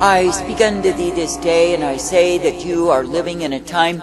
I speak unto thee this day, and I say that you are living in a time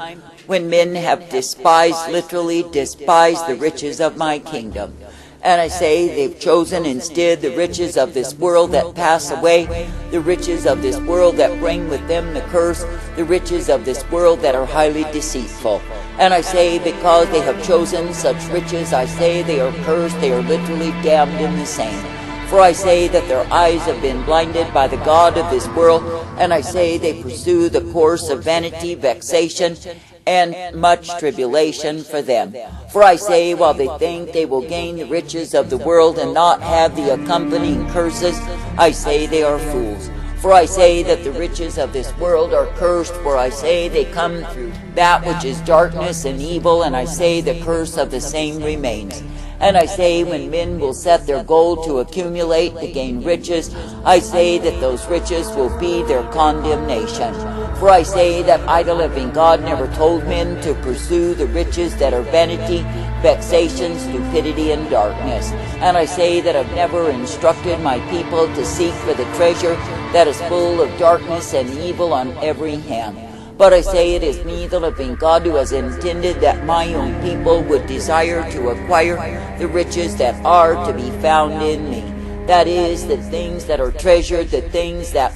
when men have despised, literally despised, the riches of my kingdom. And I say they've chosen instead the riches of this world that pass away, the riches of this world that bring with them the curse, the riches of this world that are highly deceitful. And I say because they have chosen such riches, I say they are cursed, they are literally damned in the same. For I say that their eyes have been blinded by the god of this world, and I say they pursue the course of vanity, vexation, and much tribulation for them. For I say, while they think they will gain the riches of the world and not have the accompanying curses, I say they are fools. For I say that the riches of this world are cursed, for I say they come through that which is darkness and evil, and I say the curse of the same remains. And I say when men will set their goal to accumulate, to gain riches, I say that those riches will be their condemnation. For I say that I, the living God, never told men to pursue the riches that are vanity, vexation, stupidity, and darkness. And I say that I've never instructed my people to seek for the treasure that is full of darkness and evil on every hand. But I say it is me, the living God, who has intended that my own people would desire to acquire the riches that are to be found in me. That is, the things that are treasured, the things that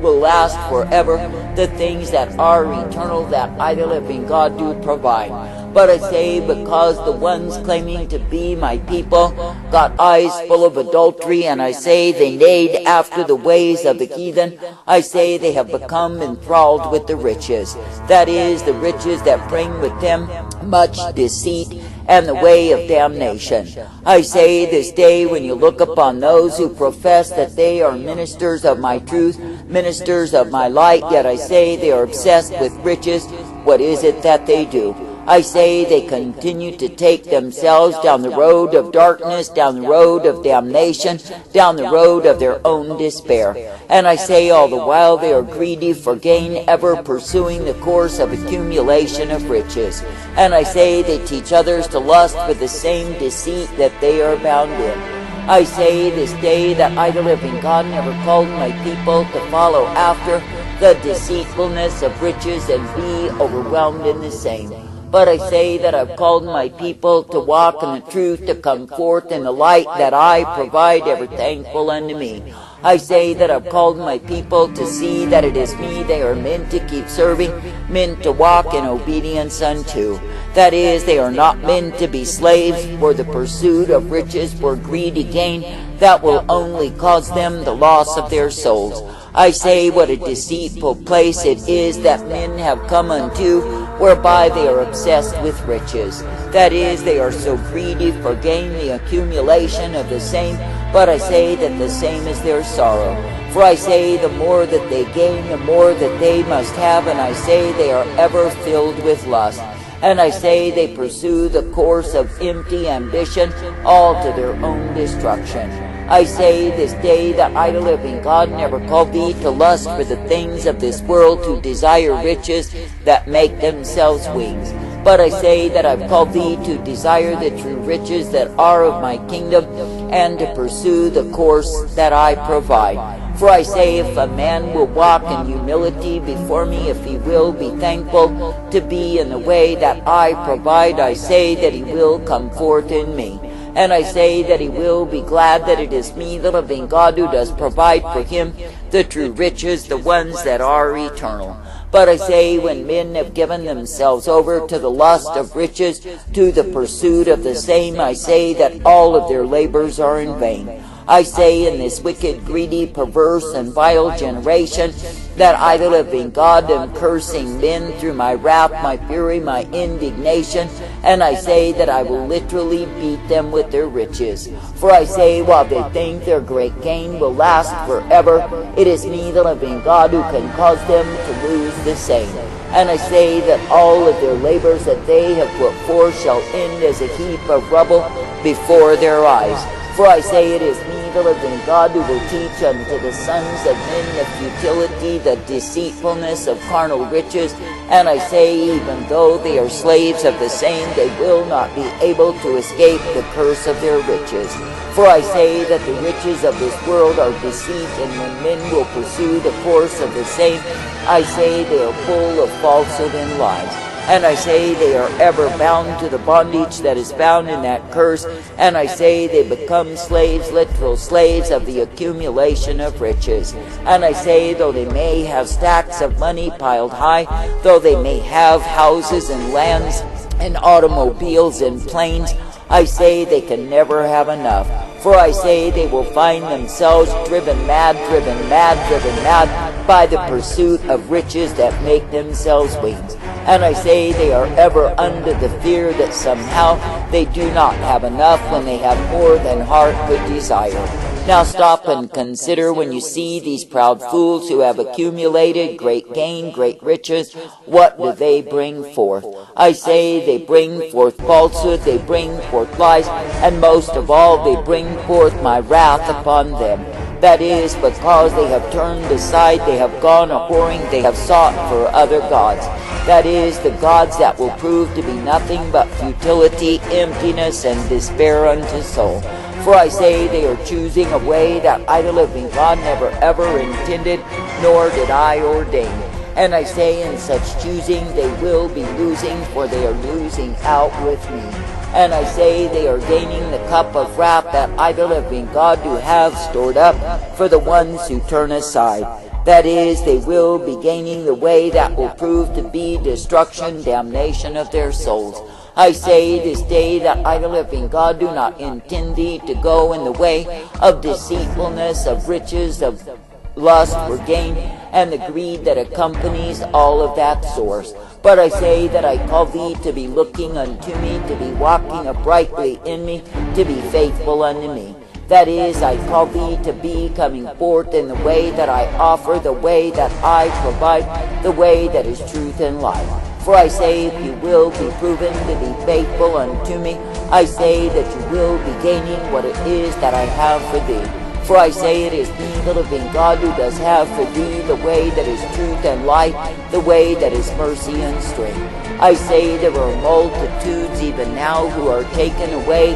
will last forever, the things that are eternal, that I, the living God, do provide. But I say, because the ones claiming to be my people got eyes full of adultery, and I say they neighed after the ways of the heathen, I say they have become enthralled with the riches. That is, the riches that bring with them much deceit and the way of damnation. I say this day, when you look upon those who profess that they are ministers of my truth, ministers of my light, yet I say they are obsessed with riches, what is it that they do? I say they continue to take themselves down the road of darkness, down the road of damnation, down the road of their own despair. And I say all the while they are greedy for gain, ever pursuing the course of accumulation of riches. And I say they teach others to lust with the same deceit that they are bound in. I say this day that I, the living God, never called my people to follow after the deceitfulness of riches and be overwhelmed in the same. But I say that I've called my people to walk in the truth, to come forth in the light that I provide, ever thankful unto me. I say that I've called my people to see that it is me they are meant to keep serving, meant to walk in obedience unto. That is, they are not meant to be slaves for the pursuit of riches, for greedy gain that will only cause them the loss of their souls. I say what a deceitful place it is that men have come unto, whereby they are obsessed with riches. That is, they are so greedy for gain, the accumulation of the same, but I say that the same is their sorrow. For I say the more that they gain, the more that they must have, and I say they are ever filled with lust. And I say they pursue the course of empty ambition, all to their own destruction. I say this day that I, the living God, never called thee to lust for the things of this world, to desire riches that make themselves wings. But I say that I've called thee to desire the true riches that are of my kingdom, and to pursue the course that I provide. For I say, if a man will walk in humility before me, if he will be thankful to be in the way that I provide, I say that he will come forth in me. And I say that he will be glad that it is me, the living God, who does provide for him the true riches, the ones that are eternal. But I say, when men have given themselves over to the lust of riches, to the pursuit of the same, I say that all of their labors are in vain. I say in this wicked, greedy, perverse, and vile generation, that I, the living God, am cursing men through my wrath, my fury, my indignation, and I say that I will literally beat them with their riches. For I say, while they think their great gain will last forever, it is me, the living God, who can cause them to lose the same. And I say that all of their labors that they have put forth shall end as a heap of rubble before their eyes. For I say it is me, the living God, who will teach unto the sons of men the futility, the deceitfulness of carnal riches. And I say, even though they are slaves of the same, they will not be able to escape the curse of their riches. For I say that the riches of this world are deceit, and when men will pursue the course of the same, I say they are full of falsehood and lies. And I say they are ever bound to the bondage that is found in that curse. And I say they become slaves, literal slaves of the accumulation of riches. And I say, though they may have stacks of money piled high, though they may have houses and lands and automobiles and planes, I say they can never have enough. For I say they will find themselves driven mad by the pursuit of riches that make themselves wings. And I say they are ever under the fear that somehow they do not have enough when they have more than heart could desire. Now stop and consider, when you see these proud fools who have accumulated great gain, great riches, what do they bring forth? I say they bring forth falsehood, they bring forth lies, and most of all they bring forth my wrath upon them. That is, because they have turned aside, they have gone a-whoring, they have sought for other gods. That is, the gods that will prove to be nothing but futility, emptiness, and despair unto soul. For I say they are choosing a way that I, the living God, never ever intended, nor did I ordain. And I say in such choosing they will be losing, for they are losing out with me. And I say they are gaining the cup of wrath that I, the living God, do have stored up for the ones who turn aside. That is, they will be gaining the way that will prove to be destruction, damnation of their souls. I say this day that I, the living God, do not intend thee to go in the way of deceitfulness, of riches, of lust for gain, and the greed that accompanies all of that source. But I say that I call thee to be looking unto me, to be walking uprightly in me, to be faithful unto me. That is, I call thee to be coming forth in the way that I offer, the way that I provide, the way that is truth and life. For I say, if you will be proven to be faithful unto me, I say that you will be gaining what it is that I have for thee. For I say it is me, the living God, who does have for thee the way that is truth and life, the way that is mercy and strength. I say there are multitudes even now who are taken away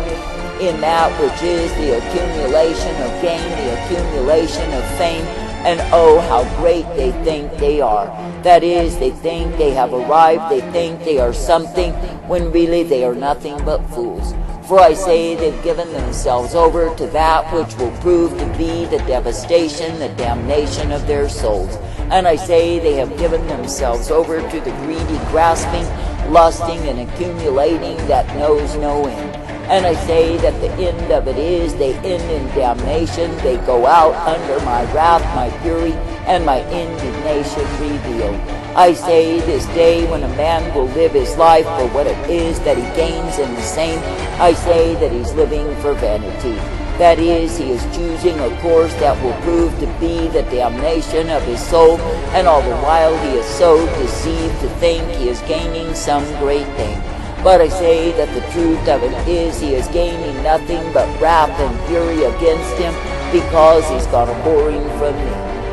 in that which is the accumulation of gain, the accumulation of fame, and oh, how great they think they are. That is, they think they have arrived, they think they are something, when really they are nothing but fools. For I say they've given themselves over to that which will prove to be the devastation, the damnation of their souls. And I say they have given themselves over to the greedy grasping, lusting, and accumulating that knows no end. And I say that the end of it is they end in damnation. They go out under my wrath, my fury, and my indignation revealed. I say this day when a man will live his life for what it is that he gains in the same, I say that he's living for vanity. That is, he is choosing a course that will prove to be the damnation of his soul, and all the while he is so deceived to think he is gaining some great thing. But I say that the truth of it is he is gaining nothing but wrath and fury against him, because he's gone a-whoring from me.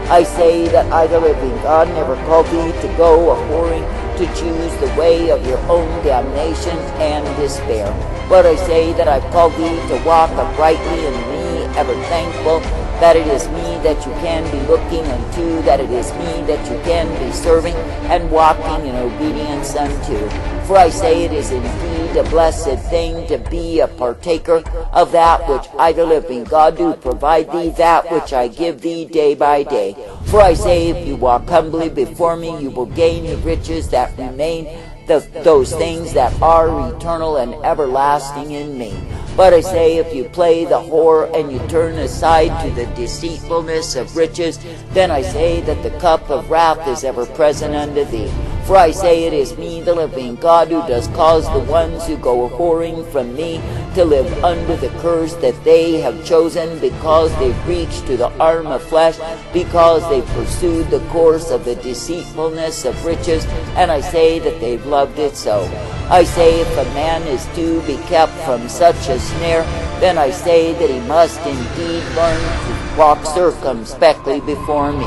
I say that I, the living God, never called thee to go a-whoring, to choose the way of your own damnation and despair. But I say that I've called thee to walk uprightly in me, ever thankful that it is me that you can be looking unto, that it is me that you can be serving and walking in obedience unto. For I say it is indeed a blessed thing to be a partaker of that which I, the living God, do provide thee, that which I give thee day by day. For I say, if you walk humbly before me, you will gain the riches that remain, those things that are eternal and everlasting in me. But I say, if you play the whore and you turn aside to the deceitfulness of riches, then I say that the cup of wrath is ever present unto thee. For I say it is me, the living God, who does cause the ones who go a-whoring from me to live under the curse that they have chosen, because they've reached to the arm of flesh, because they've pursued the course of the deceitfulness of riches, and I say that they've loved it so. I say if a man is to be kept from such a snare, then I say that he must indeed learn to walk circumspectly before me.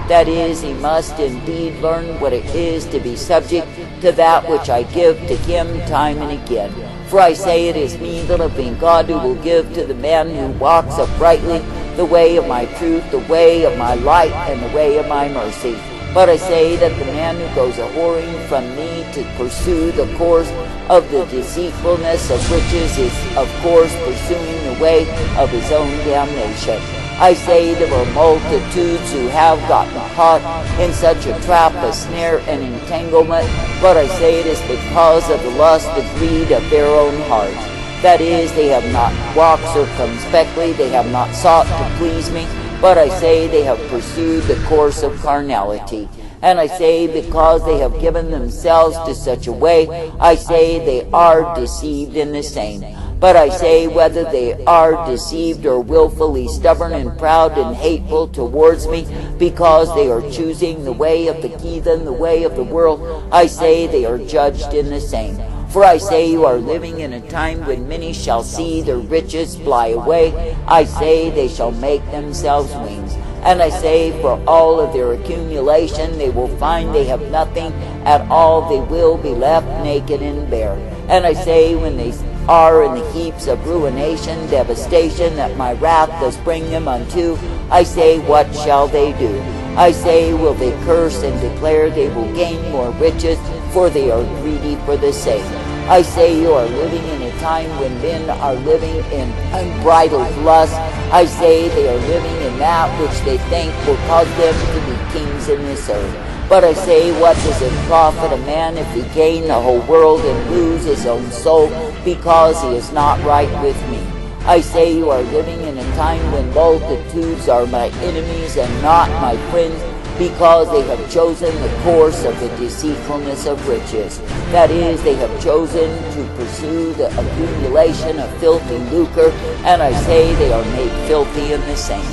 That is, he must indeed learn what it is to be subject to that which I give to him time and again. For I say it is me, the living God, who will give to the man who walks uprightly the way of my truth, the way of my light, and the way of my mercy. But I say that the man who goes a-whoring from me to pursue the course of the deceitfulness of riches is, of course, pursuing the way of his own damnation. I say there are multitudes who have gotten caught in such a trap, a snare, and entanglement, but I say it is because of the lust, the greed of their own hearts. That is, they have not walked circumspectly, they have not sought to please me, but I say they have pursued the course of carnality. And I say because they have given themselves to such a way, I say they are deceived in the same. But I say whether they are deceived or willfully stubborn and proud and hateful towards me, because they are choosing the way of the heathen, the way of the world, I say they are judged in the same. For I say you are living in a time when many shall see their riches fly away. I say they shall make themselves wings. And I say for all of their accumulation they will find they have nothing at all. They will be left naked and bare. And I say when they are in the heaps of ruination, devastation, that my wrath does bring them unto, I say, what shall they do? I say, will they curse and declare they will gain more riches, for they are greedy for the sake. I say you are living in a time when men are living in unbridled lust. I say they are living in that which they think will cause them to be kings in this earth. But I say, what does it profit a man if he gain the whole world and lose his own soul, because he is not right with me? I say you are living in a time when multitudes are my enemies and not my friends, because they have chosen the course of the deceitfulness of riches. That is, they have chosen to pursue the accumulation of filthy lucre, and I say they are made filthy in the same.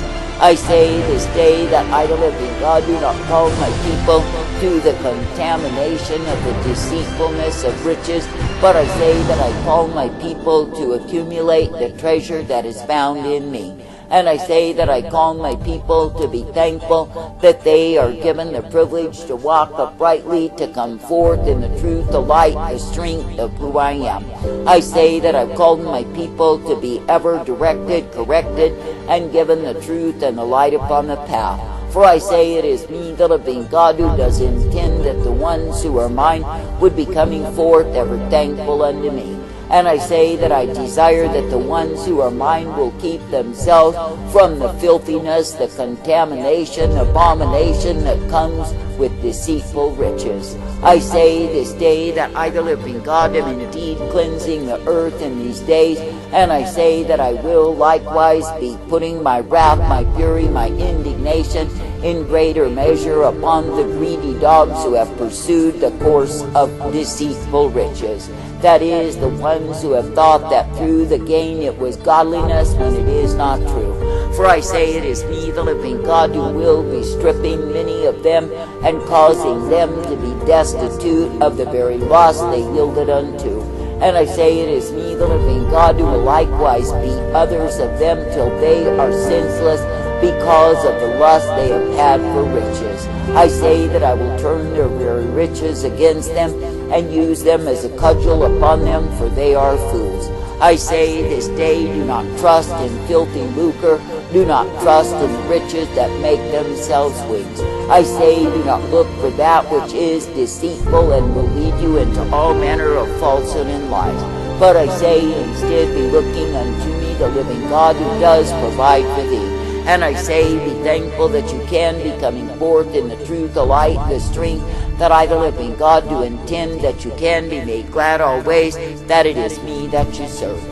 I say this day that I, the living God, do not call my people to the contamination of the deceitfulness of riches, but I say that I call my people to accumulate the treasure that is found in me. And I say that I call my people to be thankful that they are given the privilege to walk uprightly, to come forth in the truth, the light, the strength of who I am. I say that I've called my people to be ever directed, corrected, and given the truth and the light upon the path. For I say it is me, the living God, who does intend that the ones who are mine would be coming forth ever thankful unto me. And I say that I desire that the ones who are mine will keep themselves from the filthiness, the contamination, abomination that comes with deceitful riches. I say this day that I, the living God, am indeed cleansing the earth in these days, and I say that I will likewise be putting my wrath, my fury, my indignation in greater measure upon the greedy dogs who have pursued the course of deceitful riches. That is, the ones who have thought that through the gain it was godliness, when it is not true. For I say it is me, the living God, who will be stripping many of them and causing them to be destitute of the very loss they yielded unto. And I say it is me, the living God, who will likewise beat others of them till they are senseless, because of the lust they have had for riches. I say that I will turn their very riches against them, and use them as a cudgel upon them, for they are fools. I say this day, do not trust in filthy lucre, do not trust in the riches that make themselves wings. I say, do not look for that which is deceitful and will lead you into all manner of falsehood and lies. But I say, instead, be looking unto me, the living God, who does provide for thee. And I say, be thankful that you can be coming forth in the truth, the light, the strength, that I, the living God, do intend that you can be made glad always, that it is me that you serve.